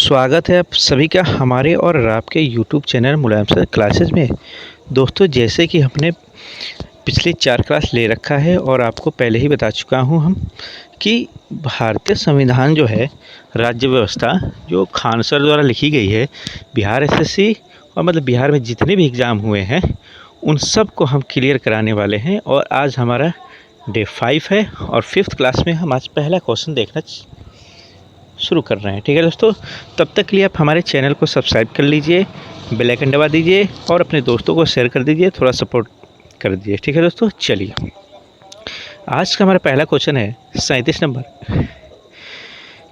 स्वागत है आप सभी का हमारे और आपके यूट्यूब चैनल मुलायम सर क्लासेस में। दोस्तों, जैसे कि हमने पिछले 4 क्लास ले रखा है और आपको पहले ही बता चुका हूं हम कि भारतीय संविधान जो है, राज्य व्यवस्था जो खान सर द्वारा लिखी गई है, बिहार एसएससी और मतलब बिहार में जितने भी एग्ज़ाम हुए हैं उन सब को हम क्लियर कराने वाले हैं। और आज हमारा डे 5 है और 5th क्लास में हम आज पहला क्वेश्चन देखना शुरू कर रहे हैं। ठीक है दोस्तों, तब तक के लिए आप हमारे चैनल को सब्सक्राइब कर लीजिए, बेल आइकन दबा दीजिए और अपने दोस्तों को शेयर कर दीजिए, थोड़ा सपोर्ट कर दीजिए। ठीक है दोस्तों, चलिए आज का हमारा पहला क्वेश्चन है 37 नंबर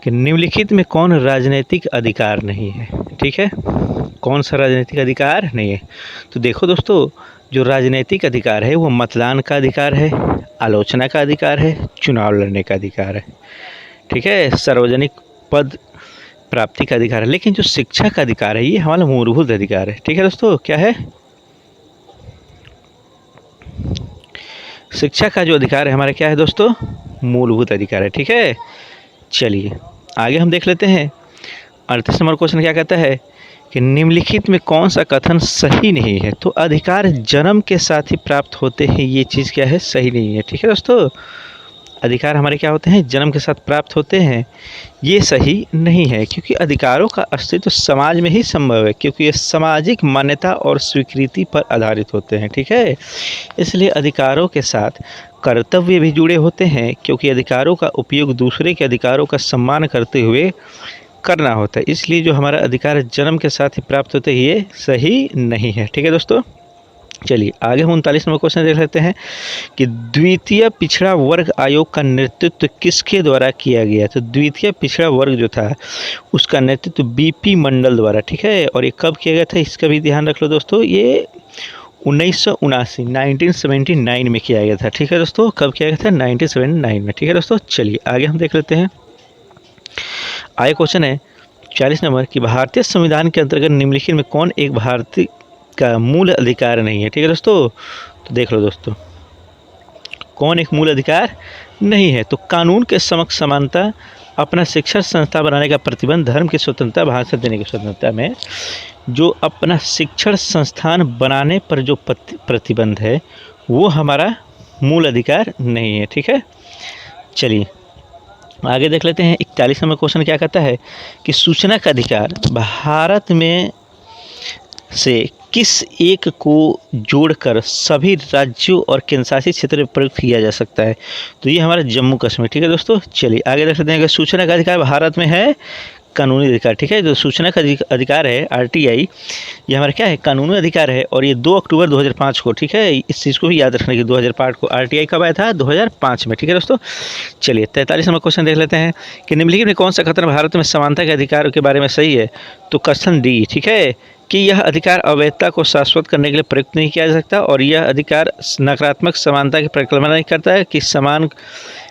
कि निम्नलिखित में कौन राजनीतिक अधिकार नहीं है। ठीक है, कौन सा राजनीतिक अधिकार नहीं है? तो देखो दोस्तों, जो राजनीतिक अधिकार है वो मतदान का अधिकार है, आलोचना का अधिकार है, चुनाव लड़ने का अधिकार है। ठीक है, सार्वजनिक पद प्राप्ति का अधिकार है। लेकिन जो शिक्षा का अधिकार है ये हमारा मूलभूत अधिकार है। ठीक है दोस्तों, क्या है? शिक्षा का जो अधिकार है हमारा क्या है दोस्तों? मूलभूत अधिकार है। ठीक है, चलिए आगे हम देख लेते हैं। 38 नंबर क्वेश्चन क्या कहता है कि निम्नलिखित में कौन सा कथन सही नहीं है? तो अधिकार जन्म के साथ ही प्राप्त होते हैं, ये चीज़ क्या है? सही नहीं है। ठीक है दोस्तों, अधिकार हमारे क्या होते हैं? जन्म के साथ प्राप्त होते हैं, ये सही नहीं है, क्योंकि अधिकारों का अस्तित्व समाज में ही संभव है, क्योंकि ये सामाजिक मान्यता और स्वीकृति पर आधारित होते हैं। ठीक है, इसलिए अधिकारों के साथ कर्तव्य भी जुड़े होते हैं, क्योंकि अधिकारों का उपयोग दूसरे के अधिकारों का सम्मान करते हुए करना होता है। इसलिए जो हमारा अधिकार जन्म के साथ ही प्राप्त होते हैं ये सही नहीं है। ठीक है दोस्तों, चलिए आगे हम 39 नंबर क्वेश्चन देख लेते हैं कि द्वितीय पिछड़ा वर्ग आयोग का नेतृत्व किसके द्वारा किया गया? तो द्वितीय पिछड़ा वर्ग जो था उसका नेतृत्व बीपी मंडल द्वारा। ठीक है, और ये कब किया गया था इसका भी ध्यान रख लो दोस्तों, ये 1979 में किया गया था। ठीक है दोस्तों, कब किया गया था? 1979 में। ठीक है दोस्तों, चलिए आगे हम देख लेते हैं। आगे क्वेश्चन है 40 नंबर कि भारतीय संविधान के अंतर्गत निम्नलिखित में कौन एक भारतीय का मूल अधिकार नहीं है? ठीक है दोस्तों, तो देख लो दोस्तों, कौन एक मूल अधिकार नहीं है? तो कानून के समक्ष समानता, अपना शिक्षण संस्था बनाने का प्रतिबंध, धर्म की स्वतंत्रता, भाषण देने की स्वतंत्रता में जो अपना शिक्षण संस्थान बनाने पर जो प्रतिबंध है वो हमारा मूल अधिकार नहीं है। ठीक है, चलिए आगे देख लेते हैं। 41 नंबर क्वेश्चन क्या कहता है कि सूचना का अधिकार भारत में से किस एक को जोड़कर सभी राज्यों और केंद्रशासित क्षेत्र में प्रयोग किया जा सकता है? तो ये हमारा जम्मू कश्मीर। ठीक है दोस्तों, चलिए आगे देख लेते हैं कि सूचना का अधिकार भारत में है कानूनी अधिकार। ठीक है, जो सूचना का अधिकार है आरटीआई, ये हमारा क्या है? कानूनी अधिकार है, और ये 2 अक्टूबर 2005 को, ठीक है, इस चीज़ को भी याद रखने की 2005 को आरटीआई कब आया था? 2005 में। ठीक है दोस्तों, चलिए 43 नंबर क्वेश्चन देख लेते हैं कि निम्नलिखित में कौन सा कथन भारत में समानता के अधिकार के बारे में सही है? तो कथन डी, ठीक है, कि यह अधिकार अवैधता को शाश्वत करने के लिए प्रयुक्त नहीं किया जा सकता, और यह अधिकार नकारात्मक समानता की परिकल्पना नहीं करता है कि समान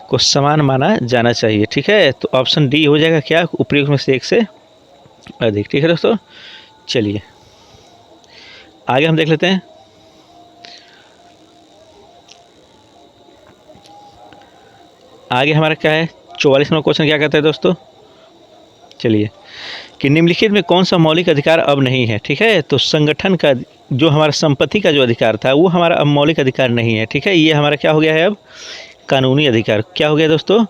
को समान माना जाना चाहिए। ठीक है, तो ऑप्शन डी हो जाएगा क्या? उपयुक्त में से एक से अधिक। ठीक है दोस्तों, चलिए आगे हम देख लेते हैं। आगे हमारा क्या है? 44 नंबर क्वेश्चन क्या कहता है दोस्तों? चलिए कि निम्नलिखित में कौन सा मौलिक अधिकार अब नहीं है? ठीक है, तो संगठन का जो हमारा संपत्ति का जो अधिकार था वो हमारा अब मौलिक अधिकार नहीं है। ठीक है, ये हमारा क्या हो गया है? अब कानूनी अधिकार। क्या हो गया दोस्तों?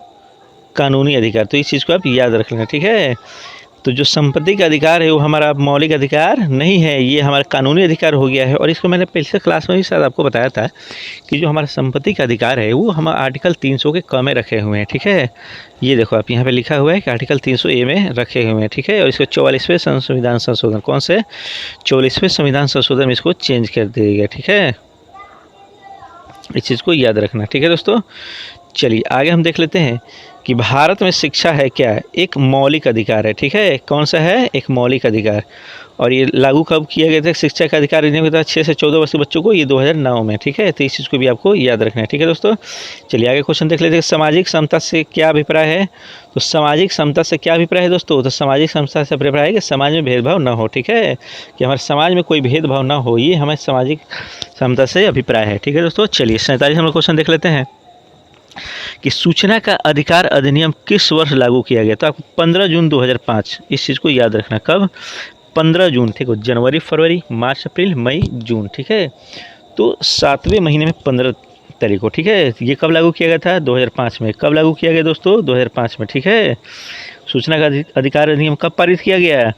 कानूनी अधिकार। तो इस चीज़ को आप याद रख लेना। ठीक है, तो जो संपत्ति का अधिकार है वो हमारा मौलिक अधिकार नहीं है, ये हमारा कानूनी अधिकार हो गया है। और इसको मैंने पिछले क्लास में भी शायद आपको बताया था कि जो हमारा संपत्ति का अधिकार है वो हम आर्टिकल 300 के क में रखे हुए हैं। ठीक है, ये देखो आप यहाँ पे लिखा हुआ है कि आर्टिकल 300A में रखे हुए हैं। ठीक है, और इसको 44वें संविधान संशोधन, कौन से? 44वें संविधान संशोधन में इसको चेंज कर दिया गया। ठीक है, इस चीज़ को याद रखना। ठीक है दोस्तों, चलिए आगे हम देख लेते हैं कि भारत में शिक्षा है क्या? एक मौलिक अधिकार है। ठीक है, कौन सा है? एक मौलिक अधिकार। और ये लागू कब किया गया था? शिक्षा का अधिकार देने था 6 से 14 वर्ष के बच्चों को, ये 2009 में। ठीक है, तो इस चीज़ को भी आपको याद रखना है। ठीक है दोस्तों, चलिए आगे क्वेश्चन देख लेते हैं। सामाजिक समता से क्या अभिप्राय है? तो सामाजिक समता से क्या अभिप्राय है दोस्तों? तो सामाजिक समता से अभिप्राय है कि समाज में भेदभाव न हो। ठीक है, कि हमारे समाज में कोई भेदभाव ना हो, ये हमारे सामाजिक समता से अभिप्राय है। ठीक है दोस्तों, चलिए 47 नंबर क्वेश्चन देख लेते हैं कि सूचना का अधिकार अधिनियम किस वर्ष लागू किया गया? तो आपको 15 जून 2005, इस चीज़ को याद रखना। कब? 15 जून, ठीक है। जनवरी, फरवरी, मार्च, अप्रैल, मई, जून, ठीक है। तो 7वें महीने में 15 तारीख को, ठीक है। ये कब लागू किया गया था? 2005 में। कब लागू किया गया दोस्तों? 2005 में, ठीक है। सूचना का अधिकार अधिनियम कब पारित किया गया?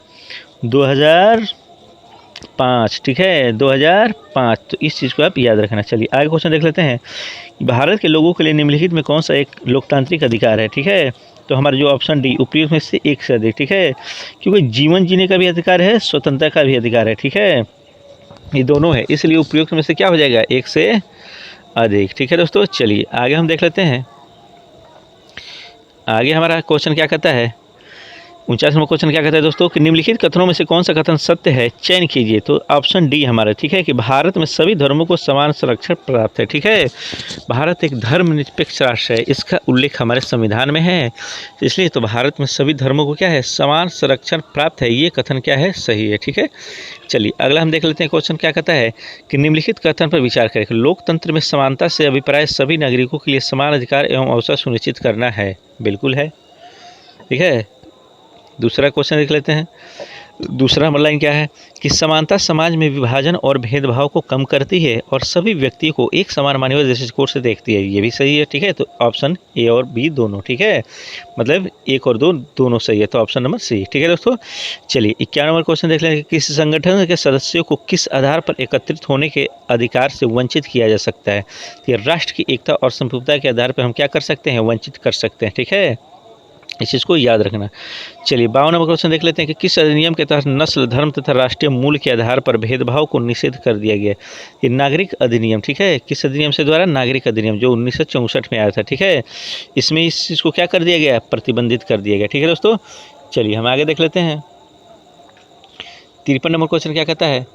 2005, ठीक है, 2005। तो इस चीज़ को आप याद रखना। चलिए आगे क्वेश्चन देख लेते हैं। भारत के लोगों के लिए निम्नलिखित में कौन सा एक लोकतांत्रिक अधिकार है? ठीक है, तो हमारा जो ऑप्शन डी, उपयुक्त में से एक से अधिक, ठीक है। क्योंकि जीवन जीने का भी अधिकार है, स्वतंत्रता का भी अधिकार है, ठीक है। ये दोनों है, इसलिए उपयुक्त में से क्या हो जाएगा? एक से अधिक, ठीक है दोस्तों। चलिए आगे हम देख लेते हैं। आगे हमारा क्वेश्चन क्या कहता है? 49वां क्वेश्चन क्या कहता है दोस्तों कि निम्नलिखित कथनों में से कौन सा कथन सत्य है? चयन कीजिए। तो ऑप्शन डी हमारा, ठीक है, कि भारत में सभी धर्मों को समान संरक्षण प्राप्त है, ठीक है। भारत एक धर्मनिरपेक्ष राष्ट्र है, इसका उल्लेख हमारे संविधान में है, इसलिए तो भारत में सभी धर्मों को क्या है? समान संरक्षण प्राप्त है। ये कथन क्या है? सही है, ठीक है। चलिए अगला हम देख लेते हैं। क्वेश्चन क्या कहता है कि निम्नलिखित कथन पर विचार करें। लोकतंत्र में समानता से अभिप्राय सभी नागरिकों के लिए समान अधिकार एवं अवसर सुनिश्चित करना है। बिल्कुल है, ठीक है। दूसरा क्वेश्चन देख लेते हैं। दूसरा लाइन क्या है कि समानता समाज में विभाजन और भेदभाव को कम करती है और सभी व्यक्तियों को एक समान मानवीय दृष्टिकोण से देखती है। ये भी सही है, ठीक है। तो ऑप्शन ए और बी दोनों, ठीक है, मतलब एक और दो दोनों सही है। तो ऑप्शन नंबर सी, ठीक है दोस्तों। चलिए 51 नंबर क्वेश्चन देख लें। किसी संगठन के सदस्यों को किस आधार पर एकत्रित होने के अधिकार से वंचित किया जा सकता है? कि राष्ट्र की एकता और संप्रभुता के आधार पर हम क्या कर सकते हैं? वंचित कर सकते हैं, ठीक है। इस चीज़ को याद रखना। चलिए 52 नंबर क्वेश्चन देख लेते हैं कि किस अधिनियम के तहत नस्ल, धर्म तथा राष्ट्रीय मूल के आधार पर भेदभाव को निषेध कर दिया गया? ये नागरिक अधिनियम, ठीक है। किस अधिनियम से द्वारा? नागरिक अधिनियम, जो 1964 में आया था, ठीक है। इसमें इस चीज़ को क्या कर दिया गया? प्रतिबंधित कर दिया गया, ठीक है दोस्तों। चलिए हम आगे देख लेते हैं। 53 नंबर क्वेश्चन क्या कहता है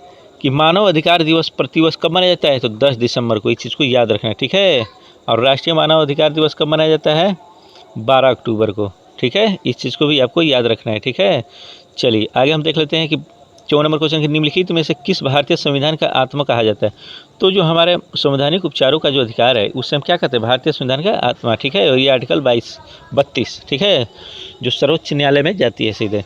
कि मानव अधिकार दिवस प्रतिवर्ष कब मनाया जाता है? तो 10 दिसंबर को। इस चीज़ को याद रखना, ठीक है। और राष्ट्रीय मानव अधिकार दिवस कब मनाया जाता है? 12 अक्टूबर को, ठीक है। इस चीज़ को भी आपको याद रखना है, ठीक है। चलिए आगे हम देख लेते हैं कि 54 नंबर क्वेश्चन के निम्नलिखित में से किस भारतीय संविधान का आत्मा कहा जाता है? तो जो हमारे संवैधानिक उपचारों का जो अधिकार है उससे हम क्या कहते हैं? भारतीय संविधान का आत्मा, ठीक है। और ये आर्टिकल 32, ठीक है, जो सर्वोच्च न्यायालय में जाती है सीधे।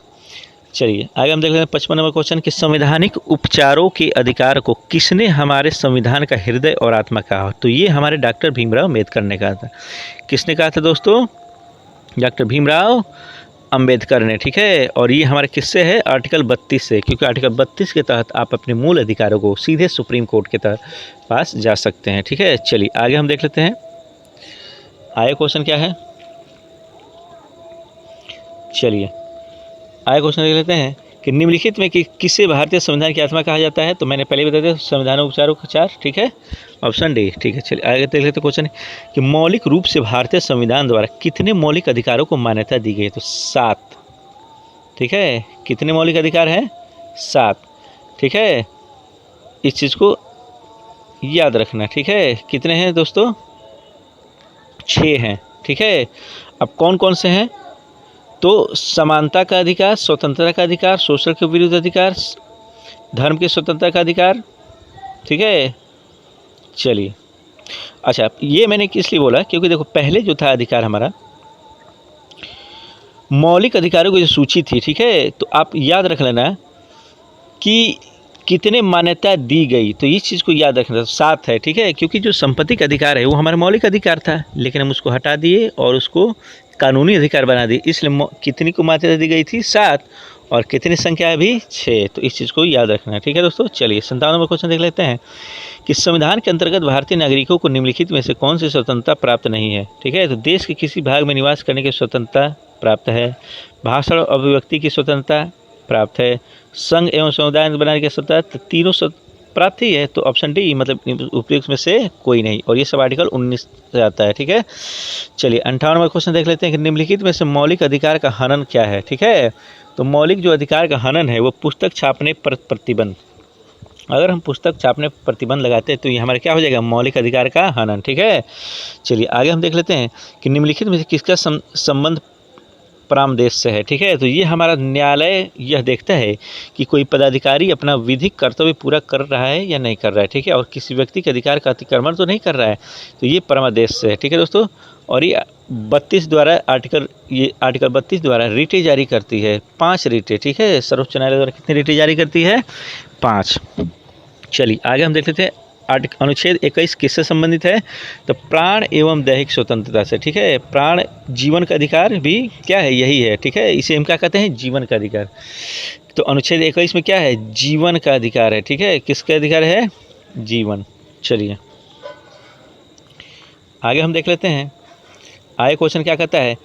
चलिए आगे हम देख लेते हैं 55 नंबर क्वेश्चन कि संवैधानिक उपचारों के अधिकार को किसने हमारे संविधान का हृदय और आत्मा कहा? तो ये हमारे डॉक्टर भीमराव अम्बेडकर ने कहा था। किसने कहा था दोस्तों? डॉक्टर भीमराव अंबेडकर ने, ठीक है। और ये हमारे किससे है? आर्टिकल 32 से, क्योंकि आर्टिकल 32 के तहत आप अपने मूल अधिकारों को सीधे सुप्रीम कोर्ट के तहत पास जा सकते हैं, ठीक है। चलिए आगे हम देख लेते हैं। आगे क्वेश्चन क्या है? चलिए आगे क्वेश्चन देख लेते हैं कि निम्नलिखित में कि किसे भारतीय संविधान की आत्मा कहा जाता है? तो मैंने पहले बता दिया, संविधान उपचारों का 4, ठीक है, ऑप्शन डी, ठीक है। चलिए आगे देख लेते क्वेश्चन कि मौलिक रूप से भारतीय संविधान द्वारा कितने मौलिक अधिकारों को मान्यता दी गई है? तो 7, ठीक है। कितने मौलिक अधिकार हैं? 7, ठीक है। इस चीज़ को याद रखना, ठीक है। कितने हैं दोस्तों? 6 हैं, ठीक है। अब कौन कौन से हैं? तो समानता का अधिकार, स्वतंत्रता का अधिकार, शोषण के विरुद्ध अधिकार, धर्म की स्वतंत्रता का अधिकार, ठीक है। चलिए अच्छा, ये मैंने किस लिए बोला? क्योंकि देखो पहले जो था अधिकार हमारा मौलिक अधिकारों की जो सूची थी, ठीक है, तो आप याद रख लेना कि कितने मान्यता दी गई। तो इस चीज़ को याद रखना, 7 है, ठीक है। क्योंकि जो संपत्ति का अधिकार है वो हमारा मौलिक अधिकार था, लेकिन हम उसको हटा दिए और उसको कानूनी अधिकार बना दिए, इसलिए कितनी को मान्यता दी गई थी? 7। और कितनी संख्या है अभी? 6। तो इस चीज़ को याद रखना है, ठीक है दोस्तों। चलिए 57 नंबर क्वेश्चन देख लेते हैं कि संविधान के अंतर्गत भारतीय नागरिकों को निम्नलिखित में से कौन सी स्वतंत्रता प्राप्त नहीं है? ठीक है, तो देश के किसी भाग में निवास करने की स्वतंत्रता प्राप्त है, भाषण और अभिव्यक्ति की स्वतंत्रता प्राप्त है, संघ एवं समुदाय बनाने की स्वतंत्रता, तीनों प्राप्त ही है। तो ऑप्शन डी मतलब उपयुक्त में से कोई नहीं, और ये सब आर्टिकल 19 से आता है, ठीक है। चलिए 58 नंबर क्वेश्चन देख लेते हैं कि निम्नलिखित में से मौलिक अधिकार का हनन क्या है? ठीक है, तो मौलिक जो अधिकार का हनन है वो पुस्तक छापने पर प्रतिबंध। अगर हम पुस्तक छापने पर प्रतिबंध लगाते हैं तो ये हमारे क्या हो जाएगा? मौलिक अधिकार का हनन, ठीक है। चलिए आगे हम देख लेते हैं कि निम्नलिखित में से किसका संबंध परामदेश से है? ठीक है, तो ये हमारा न्यायालय यह देखता है कि कोई पदाधिकारी अपना विधिक कर्तव्य पूरा कर रहा है या नहीं कर रहा है, ठीक है, और किसी व्यक्ति के अधिकार का अतिक्रमण तो नहीं कर रहा है, तो ये परमादेश से है, ठीक है दोस्तों। और ये 32 द्वारा आर्टिकल 32 द्वारा रीटें जारी करती है, 5 रीटें, ठीक है। सर्वोच्च न्यायालय द्वारा कितनी रीटें जारी करती है? 5। चलिए आगे हम देख लेते हैं। अनुच्छेद 21 किससे संबंधित है? तो प्राण एवं दैहिक स्वतंत्रता से, ठीक है। प्राण जीवन का अधिकार भी क्या है? यही है, ठीक है। इसे हम क्या कहते हैं? जीवन का अधिकार। तो अनुच्छेद 21 में क्या है? जीवन का अधिकार है, ठीक है। किसका अधिकार है? जीवन। चलिए आगे हम देख लेते हैं। आगे क्वेश्चन क्या कहता है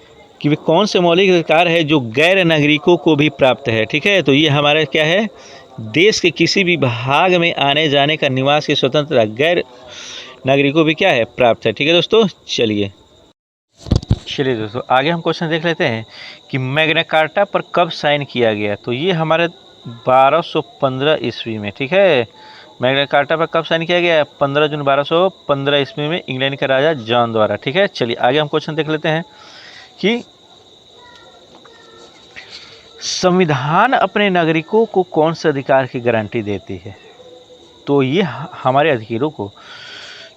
कि वे कौन से मौलिक अधिकार है जो गैर नागरिकों को भी प्राप्त है, ठीक है। तो ये हमारा क्या है? देश के किसी भी भाग में आने जाने का, निवास की स्वतंत्रता गैर नागरिकों भी क्या है? प्राप्त है, ठीक है दोस्तों। चलिए दोस्तों आगे हम क्वेश्चन देख लेते हैं कि मैग्ना कार्टा पर कब साइन किया गया। तो ये हमारे 1215 ईस्वी में, ठीक है। मैग्ना कार्टा पर कब साइन किया गया? 15 जून 1215 ईस्वी में इंग्लैंड के राजा जॉन द्वारा, ठीक है। चलिए आगे हम क्वेश्चन देख लेते हैं कि संविधान अपने नागरिकों को कौन से अधिकार की गारंटी देती है। तो ये हमारे अधिकारों को,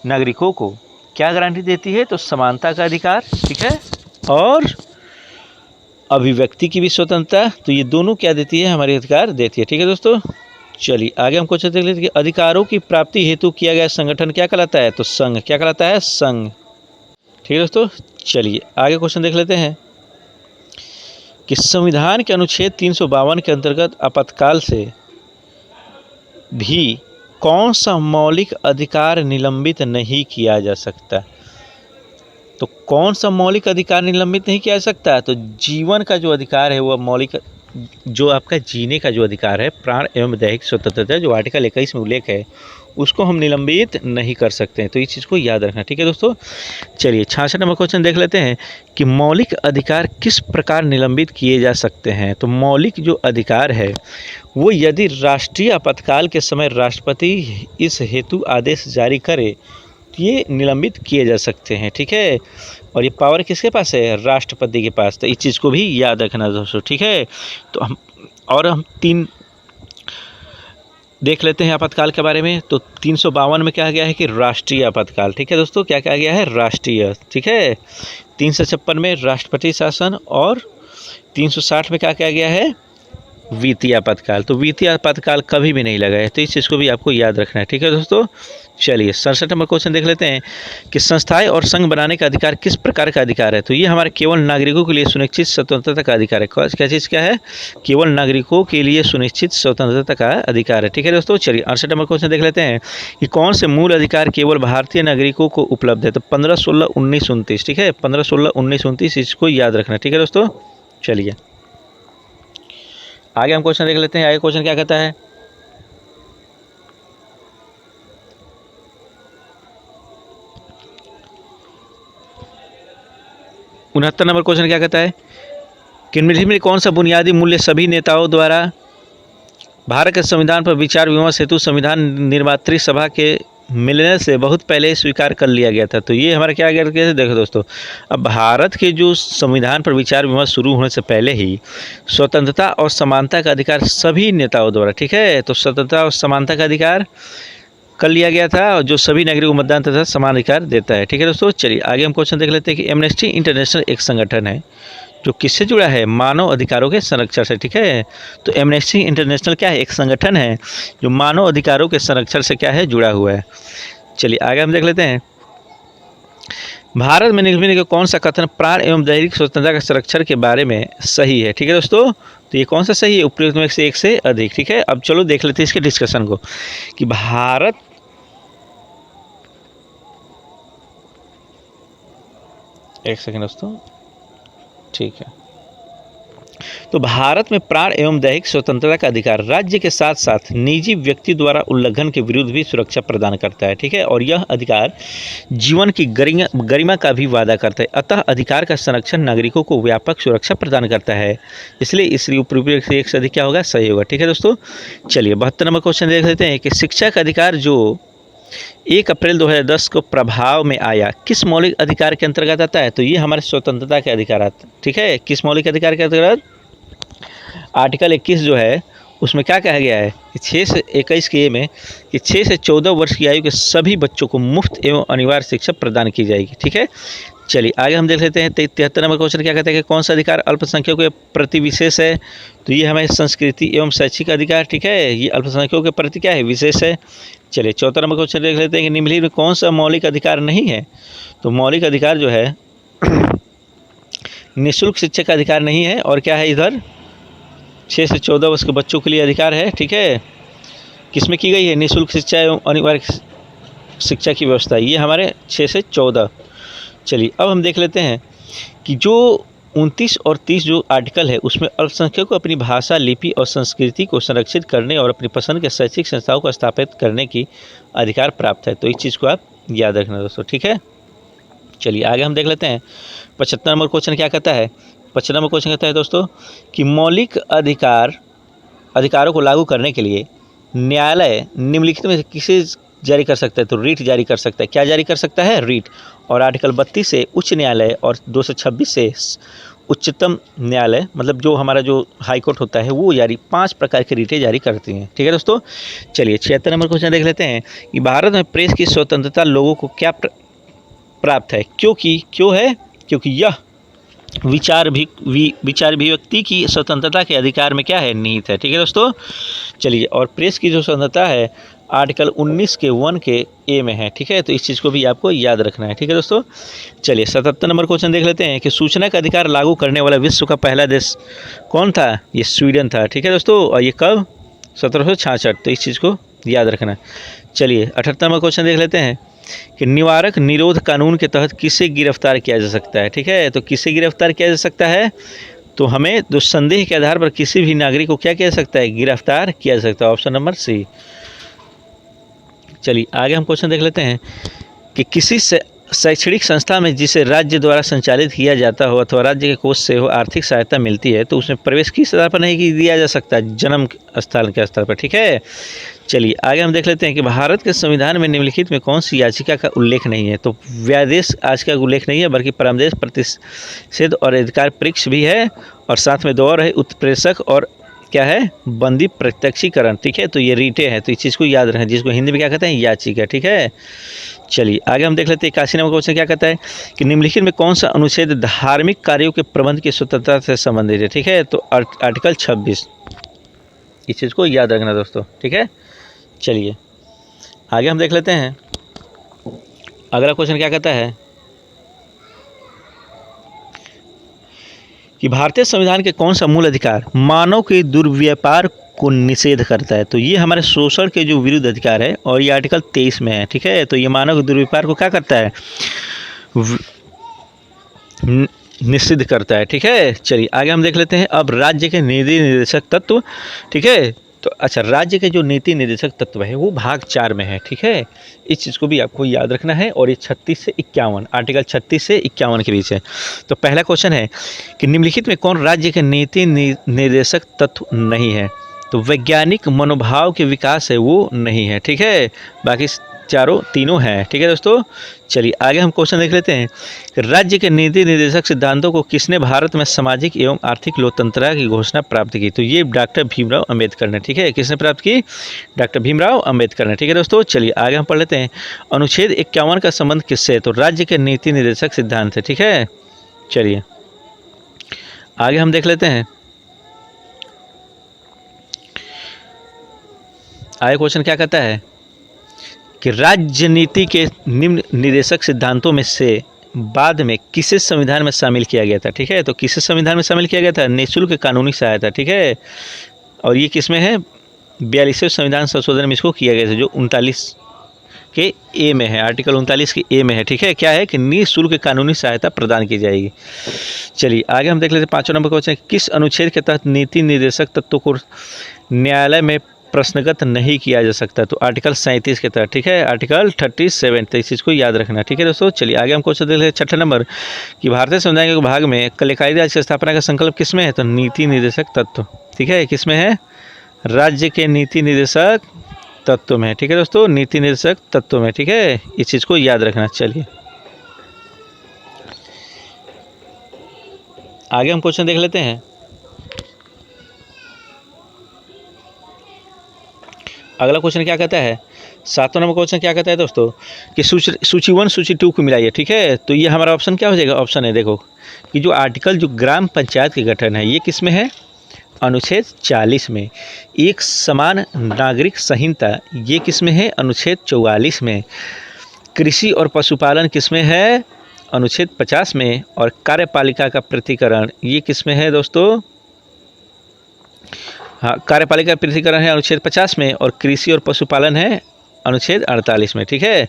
नागरिकों को क्या गारंटी देती है? तो समानता का अधिकार, ठीक है, और अभिव्यक्ति की भी स्वतंत्रता। तो ये दोनों क्या देती है? हमारे अधिकार देती है, ठीक है दोस्तों। चलिए आगे हम क्वेश्चन देख लेते हैं कि अधिकारों की प्राप्ति हेतु किया गया संगठन क्या कहलाता है? तो संघ। क्या कहलाता है? संघ, ठीक है दोस्तों। चलिए आगे क्वेश्चन देख लेते हैं कि संविधान के अनुच्छेद 352 के अंतर्गत आपातकाल से भी कौन सा मौलिक अधिकार निलंबित नहीं किया जा सकता? तो कौन सा मौलिक अधिकार निलंबित नहीं किया जा सकता? तो जीवन का जो अधिकार है, वह मौलिक, जो आपका जीने का जो अधिकार है, प्राण एवं दैहिक स्वतंत्रता, जो आर्टिकल 21 में उल्लेख है, उसको हम निलंबित नहीं कर सकते हैं। तो इस चीज़ को याद रखना, ठीक है दोस्तों। चलिए 66 नंबर क्वेश्चन देख लेते हैं कि मौलिक अधिकार किस प्रकार निलंबित किए जा सकते हैं। तो मौलिक जो अधिकार है वो यदि राष्ट्रीय आपातकाल के समय राष्ट्रपति इस हेतु आदेश जारी करे तो ये निलंबित किए जा सकते हैं, ठीक है। और ये पावर किसके पास है? राष्ट्रपति के पास। तो इस चीज़ को भी याद रखना दोस्तों, ठीक है। तो हम 3 देख लेते हैं आपातकाल के बारे में। तो 352 में क्या गया है कि राष्ट्रीय आपातकाल, ठीक है दोस्तों। क्या कहा गया है? राष्ट्रीय, ठीक है। 356 में राष्ट्रपति शासन और 360 में क्या कहा गया है? वित्तीय आपातकाल। तो वित्तीय आपातकाल कभी भी नहीं लगा है, तो इस चीज़ को भी आपको याद रखना है, ठीक है दोस्तों। चलिए 67 नंबर क्वेश्चन देख लेते हैं कि संस्थाएं और संघ बनाने का अधिकार किस प्रकार का अधिकार है। तो ये हमारे केवल नागरिकों के लिए सुनिश्चित स्वतंत्रता का अधिकार है। क्या चीज़ क्या है? केवल नागरिकों के लिए सुनिश्चित स्वतंत्रता का अधिकार है, ठीक है दोस्तों। चलिए 68 नंबर क्वेश्चन देख लेते हैं कि कौन से मूल अधिकार केवल भारतीय नागरिकों को उपलब्ध है। तो 15, 16, 19, 29, ठीक है। 15, 16, 19, 29 इसको याद रखना, ठीक है दोस्तों। चलिए आगे हम क्वेश्चन देख लेते हैं। आगे क्वेश्चन क्या कहता है? उनहत्तर नंबर क्वेश्चन क्या कहता है कि निम्नलिखित में कौन सा बुनियादी मूल्य सभी नेताओं द्वारा भारत के संविधान पर विचार विमर्श हेतु संविधान निर्मात्री सभा के मिलने से बहुत पहले स्वीकार कर लिया गया था। तो ये हमारा क्या गया? देखो दोस्तों, अब भारत के जो संविधान पर विचार विमर्श शुरू होने से पहले ही स्वतंत्रता और समानता का अधिकार सभी नेताओं द्वारा, ठीक है। तो स्वतंत्रता और समानता का अधिकार कर लिया गया था, और जो सभी नागरिकों को मतदान तथा समान अधिकार देता है, ठीक है दोस्तों। चलिए आगे हम क्वेश्चन देख लेते हैं कि एमनेस्टी इंटरनेशनल एक संगठन है जो किससे जुड़ा है? मानव अधिकारों के संरक्षण से, ठीक है। तो एमनेस्टी इंटरनेशनल क्या है? एक संगठन है जो मानव अधिकारों के संरक्षण से क्या है? जुड़ा हुआ है। चलिए आगे हम देख लेते हैं भारत में निम्नलिखित में कौन सा कथन प्राण एवं दैहिक स्वतंत्रता के संरक्षण के बारे में सही है, ठीक है दोस्तों। तो ये कौन सा सही है? उपयुक्त में से एक से अधिक, ठीक है। अब चलो देख लेते हैं इसके डिस्कशन को कि भारत एक सेकेंड दोस्तों, ठीक है। तो भारत में प्राण एवं दैहिक स्वतंत्रता का अधिकार राज्य के साथ साथ निजी व्यक्ति द्वारा उल्लंघन के विरुद्ध भी सुरक्षा प्रदान करता है, ठीक है। और यह अधिकार जीवन की गरिमा का भी वादा करता है। अतः अधिकार का संरक्षण नागरिकों को व्यापक सुरक्षा प्रदान करता है, इसलिए इस उपयुक्त से एक से अधिक क्या होगा? सही होगा, ठीक है दोस्तों। चलिए 72 नंबर क्वेश्चन देख लेते हैं कि शिक्षा का अधिकार जो 1 अप्रैल 2010 को प्रभाव में आया किस मौलिक अधिकार के अंतर्गत आता है? तो ये हमारे स्वतंत्रता के अधिकार आता है, ठीक है। किस मौलिक अधिकार के अंतर्गत? आर्टिकल 21 जो है उसमें क्या कहा गया है कि 6 से 21 के में कि 6 से 14 वर्ष की आयु के सभी बच्चों को मुफ्त एवं अनिवार्य शिक्षा प्रदान की जाएगी, ठीक है। चलिए आगे हम देख लेते हैं 73 नंबर क्वेश्चन क्या कहते हैं कि कौन सा अधिकार अल्पसंख्यकों के प्रति विशेष है। तो ये हमारे संस्कृति एवं शैक्षिक अधिकार, ठीक है, ये अल्पसंख्यकों के प्रति क्या है, विशेष है। चलिए 14 नंबर क्वेश्चन देख लेते हैं कि निम्नलिखित में कौन सा मौलिक अधिकार नहीं है। तो मौलिक अधिकार जो है निःशुल्क शिक्षा का अधिकार नहीं है, और क्या है इधर 6 से 14 वर्ष के बच्चों के लिए अधिकार है, ठीक है, किसमें की गई है, निःशुल्क शिक्षा एवं अनिवार्य शिक्षा की व्यवस्था, ये हमारे 6 से 14। चलिए अब हम देख लेते हैं कि जो 29 और 30 जो आर्टिकल है उसमें अल्पसंख्यकों को अपनी भाषा, लिपि और संस्कृति को संरक्षित करने और अपनी पसंद के शैक्षिक संस्थाओं को स्थापित करने की अधिकार प्राप्त है। तो इस चीज़ को आप याद रखना दोस्तों, ठीक है। चलिए आगे हम देख लेते हैं 75 नंबर क्वेश्चन क्या कहता है। 75 नंबर क्वेश्चन कहता है दोस्तों कि मौलिक अधिकारों को लागू करने के लिए न्यायालय निम्नलिखित में से किसे जारी कर सकता है। तो रीट जारी कर सकता है। क्या जारी कर सकता है, रीट। और आर्टिकल 32 से उच्च न्यायालय और 226 से उच्चतम न्यायालय, मतलब जो हमारा जो हाई कोर्ट होता है वो जारी 5 प्रकार की रीटें जारी करती हैं, ठीक है दोस्तों। चलिए 76 नंबर क्वेश्चन देख लेते हैं कि भारत में प्रेस की स्वतंत्रता लोगों को क्या प्राप्त है, क्यों है, क्योंकि यह विचार अभिव्यक्ति की स्वतंत्रता के अधिकार में क्या है, निहित है, ठीक है दोस्तों। चलिए और प्रेस की जो स्वतंत्रता है आर्टिकल 19 के 1 के ए में है, ठीक है, तो इस चीज़ को भी आपको याद रखना है, ठीक है दोस्तों। चलिए 77 नंबर क्वेश्चन देख लेते हैं कि सूचना का अधिकार लागू करने वाला विश्व का पहला देश कौन था। ये स्वीडन था, ठीक है दोस्तों, और ये कब, 1766। तो इस चीज़ को याद रखना है। चलिए 78 नंबर क्वेश्चन देख लेते हैं कि निवारक निरोध कानून के तहत किसे गिरफ्तार किया जा सकता है, ठीक है, तो किसे गिरफ्तार किया जा सकता है। तो हमें दो संदेह के आधार पर किसी भी नागरिक को क्या किया जा सकता है, गिरफ्तार किया जा सकता है, ऑप्शन नंबर सी। चलिए आगे हम क्वेश्चन देख लेते हैं कि किसी शैक्षणिक संस्था में जिसे राज्य द्वारा संचालित किया जाता हो अथवा राज्य के कोष से हो आर्थिक सहायता मिलती है तो उसमें प्रवेश किस आधार पर नहीं दिया जा सकता, जन्म स्थल के स्तर पर, ठीक है। चलिए आगे हम देख लेते हैं कि भारत के संविधान में निम्नलिखित में कौन सी याचिका का उल्लेख नहीं है। तो व्यादेश याचिका का उल्लेख नहीं है, बल्कि परमदेश प्रतिषेध और अधिकार परीक्ष भी है, और साथ में 2 और है, उत्प्रेषक और क्या है, बंदी प्रत्यक्षीकरण, ठीक है, तो ये रीटे हैं, तो इस चीज़ को याद रखें, जिसको हिंदी में क्या कहते हैं, याचिका, ठीक है। चलिए आगे हम देख लेते हैं 81 नंबर क्वेश्चन क्या कहता है कि निम्नलिखित में कौन सा अनुच्छेद धार्मिक कार्यों के प्रबंध की स्वतंत्रता से संबंधित है, ठीक है, तो आर्टिकल 26, इस चीज़ को याद रखना दोस्तों, ठीक है। चलिए आगे हम देख लेते हैं अगला क्वेश्चन क्या कहता है कि भारतीय संविधान के कौन सा मूल अधिकार मानव के दुर्व्यापार को निषेध करता है। तो ये हमारे शोषण के जो विरुद्ध अधिकार है, और ये आर्टिकल 23 में है, ठीक है, तो ये मानव के दुर्व्यापार को क्या करता है, निषिद्ध करता है, ठीक है। चलिए आगे हम देख लेते हैं अब राज्य के नीति निर्देशक तत्व, ठीक है, तो अच्छा राज्य के जो नीति निर्देशक तत्व है वो भाग 4 में है, ठीक है, इस चीज़ को भी आपको याद रखना है। और ये 36 से 51, आर्टिकल 36 से 51 के बीच है। तो पहला क्वेश्चन है कि निम्नलिखित में कौन राज्य के नीति निर्देशक तत्व नहीं है। तो वैज्ञानिक मनोभाव के विकास है वो नहीं है, ठीक है, बाकी तीनों हैं, ठीक है दोस्तों। चलिए आगे हम क्वेश्चन देख लेते हैं कि राज्य के नीति निर्देशक सिद्धांतों को किसने भारत में सामाजिक एवं आर्थिक लोकतंत्र की घोषणा प्राप्त की। तो ये डॉक्टर भीमराव अंबेडकर ने, ठीक है, किसने प्राप्त की, डॉक्टर भीमराव अंबेडकर ने, ठीक है दोस्तों। चलिए आगे हम पढ़ लेते हैं अनुच्छेद 51 का संबंध किससे है। तो राज्य के नीति निर्देशक सिद्धांत है, ठीक है। चलिए आगे हम देख लेते हैं आगे क्वेश्चन क्या कहता है कि राजनीति के निम्न निर्देशक सिद्धांतों में से बाद में किसे संविधान में शामिल किया गया था, ठीक है, तो किसे संविधान में शामिल किया गया था, निःशुल्क कानूनी सहायता, ठीक है, और ये किसमें है, 42वें संविधान संशोधन में इसको किया गया था, जो 39 के ए में है, आर्टिकल 39 के ए में है, ठीक है, क्या है कि निःशुल्क कानूनी सहायता प्रदान की जाएगी। चलिए आगे हम देख लेते हैं 5वां नंबर क्वेश्चन, किस अनुच्छेद के तहत नीति निर्देशक तत्वों को न्यायालय में प्रश्नगत नहीं किया जा सकता। तो आर्टिकल 37 के तहत, ठीक है, आर्टिकल 37, तो इस चीज़ को याद रखना, ठीक है दोस्तों। चलिए आगे हम क्वेश्चन देख लेते हैं 6 नंबर कि भारतीय संविधान के भाग में कलेक्टरी राज्य की स्थापना का संकल्प किसमें है। तो नीति निर्देशक तत्व, ठीक है, किसमें है, राज्य के नीति निर्देशक तत्व में, ठीक है दोस्तों, नीति निर्देशक तत्व में, ठीक है, इस चीज़ को याद रखना। चलिए आगे हम क्वेश्चन देख लेते हैं अगला क्वेश्चन क्या कहता है, 7वां नंबर क्वेश्चन क्या कहता है दोस्तों कि सूची 1 सूची 2 को मिलाइए। ठीक है, तो ये हमारा ऑप्शन क्या हो जाएगा, ऑप्शन है देखो कि जो आर्टिकल जो ग्राम पंचायत के गठन है ये किस में है, अनुच्छेद 40 में। एक समान नागरिक संहिता ये किस में है, अनुच्छेद 44 में। कृषि और पशुपालन किस में है, अनुच्छेद 50 में। और कार्यपालिका का प्रतिकरण ये किस में है दोस्तों, हाँ कार्यपालिका पृथक्करण है अनुच्छेद 50 में, और कृषि और पशुपालन है अनुच्छेद 48 में। ठीक है,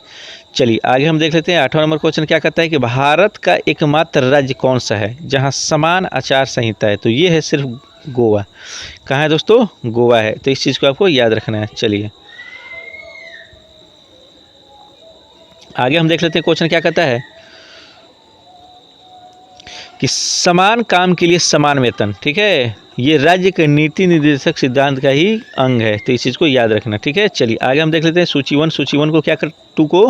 चलिए आगे हम देख लेते हैं। 8वां नंबर क्वेश्चन क्या कहता है कि भारत का एकमात्र राज्य कौन सा है जहां समान आचार संहिता है, तो ये है सिर्फ गोवा। कहाँ है दोस्तों, गोवा है, तो इस चीज़ को आपको याद रखना है। चलिए आगे हम देख लेते हैं क्वेश्चन क्या कहता है कि समान काम के लिए समान वेतन। ठीक है, ये राज्य के नीति निर्देशक सिद्धांत का ही अंग है, तो इस चीज़ को याद रखना। ठीक है, चलिए आगे हम देख लेते हैं। सूची 1 को क्या कर 2 को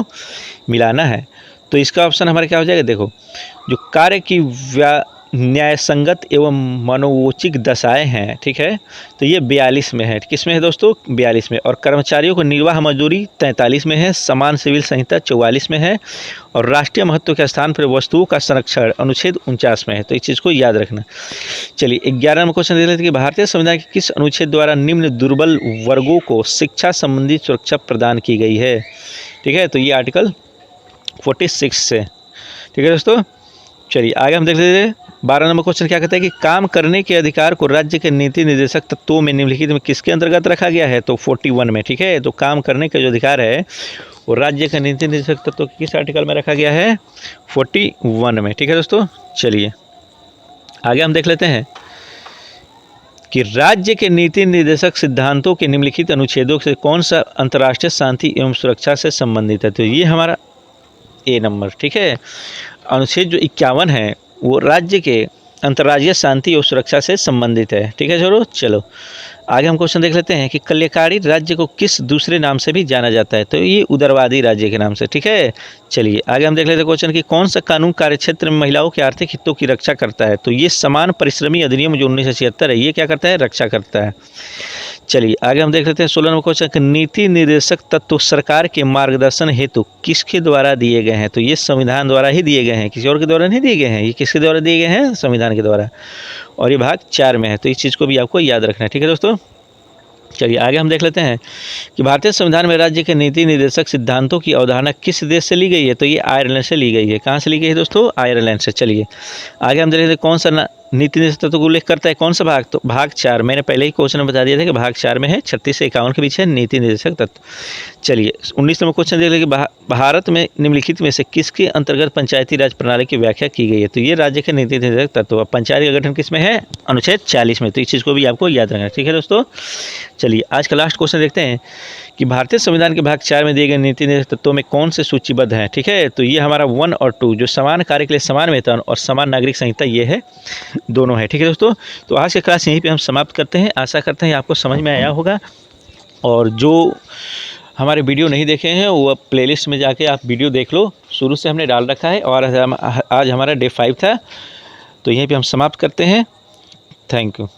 मिलाना है, तो इसका ऑप्शन हमारा क्या हो जाएगा, देखो जो कार्य की न्याय संगत एवं मनोवोचिक दशाएं हैं। ठीक है, तो ये 42 में है। किस में है दोस्तों, 42 में। और कर्मचारियों को निर्वाह मजदूरी 43 में है। समान सिविल संहिता 44 में है। और राष्ट्रीय महत्व के स्थान पर वस्तुओं का संरक्षण अनुच्छेद 49 में है, तो इस चीज़ को याद रखना। चलिए 11वां नंबर क्वेश्चन देख लेते हैं कि भारतीय संविधान के किस अनुच्छेद द्वारा निम्न दुर्बल वर्गों को शिक्षा संबंधी सुरक्षा प्रदान की गई है। ठीक है, तो ये आर्टिकल 46 से। ठीक है दोस्तों, चलिए आगे हम देख लेते हैं। 12 नंबर क्वेश्चन क्या कहता है कि काम करने के अधिकार को राज्य के नीति निर्देशक तत्वों में निम्नलिखित में किसके अंतर्गत रखा गया है, तो 41 में। ठीक है, तो काम करने का जो अधिकार है वो राज्य के नीति निर्देशक तत्वों के किस आर्टिकल में रखा गया है, 41 में। ठीक है दोस्तों, चलिए आगे हम देख लेते हैं कि राज्य के नीति निर्देशक सिद्धांतों के निम्नलिखित अनुच्छेदों से कौन सा अंतर्राष्ट्रीय शांति एवं सुरक्षा से संबंधित है, तो ये हमारा ए नंबर। ठीक है, अनुच्छेद जो 51 है वो राज्य के अंतर्राज्यीय शांति और सुरक्षा से संबंधित है। ठीक है, चलो आगे हम क्वेश्चन देख लेते हैं कि कल्याणकारी राज्य को किस दूसरे नाम से भी जाना जाता है, तो ये उदारवादी राज्य के नाम से। ठीक है, चलिए आगे हम देख लेते हैं क्वेश्चन कि कौन सा कानून कार्यक्षेत्र में महिलाओं के आर्थिक हितों की रक्षा करता है, तो ये समान परिश्रमी अधिनियम जो 1976 है ये क्या करता है, रक्षा करता है। चलिए आगे हम देख लेते हैं 16 नंबर क्वेश्चन कि नीति निर्देशक तत्व सरकार के मार्गदर्शन हेतु किसके द्वारा दिए गए हैं, तो ये संविधान द्वारा ही दिए गए हैं, किसी और के द्वारा नहीं दिए गए हैं। ये किसके द्वारा दिए गए हैं, संविधान के द्वारा, और ये भाग 4 में है, तो इस चीज़ को भी आपको याद रखना है। ठीक है दोस्तों, चलिए आगे हम देख लेते हैं कि भारतीय संविधान में राज्य के नीति निर्देशक सिद्धांतों की अवधारणा किस देश से ली गई है, तो ये आयरलैंड से ली गई है। कहाँ से ली गई है दोस्तों, आयरलैंड से। चलिए आगे हम देख लेते हैं कौन सा नीति निर्देशक तत्व को उल्लेख करता है, कौन सा भाग, तो भाग 4। मैंने पहले ही क्वेश्चन में बता दिया था कि भाग 4 में है, 36 से 51 के बीच है नीति निर्देशक तत्व। चलिए 19 नंबर क्वेश्चन देख लें कि भारत में निम्नलिखित में से किसके अंतर्गत पंचायती राज प्रणाली की व्याख्या की गई है, तो ये राज्य के नीति निर्देशक तत्व। पंचायत का गठन किस में है, अनुच्छेद 40 में, तो इस चीज़ को भी आपको याद रखना है। ठीक है दोस्तों, चलिए आज का लास्ट क्वेश्चन देखते हैं कि भारतीय संविधान के भाग 4 में दिए गए नीति निर्देशक तत्वों में कौन से सूचीबद्ध हैं। ठीक है, तो ये हमारा 1 और 2 जो समान कार्य के लिए समान वेतन और समान नागरिक संहिता ये है, दोनों है। ठीक है दोस्तों, तो आज की क्लास यहीं पे हम समाप्त करते हैं। आशा करते हैं आपको समझ में आया होगा, और जो हमारे वीडियो नहीं देखे हैं वो प्लेलिस्ट में जाके आप वीडियो देख लो, शुरू से हमने डाल रखा है। और आज हमारा डे 5 था, तो यहीं पे हम समाप्त करते हैं। Thank you.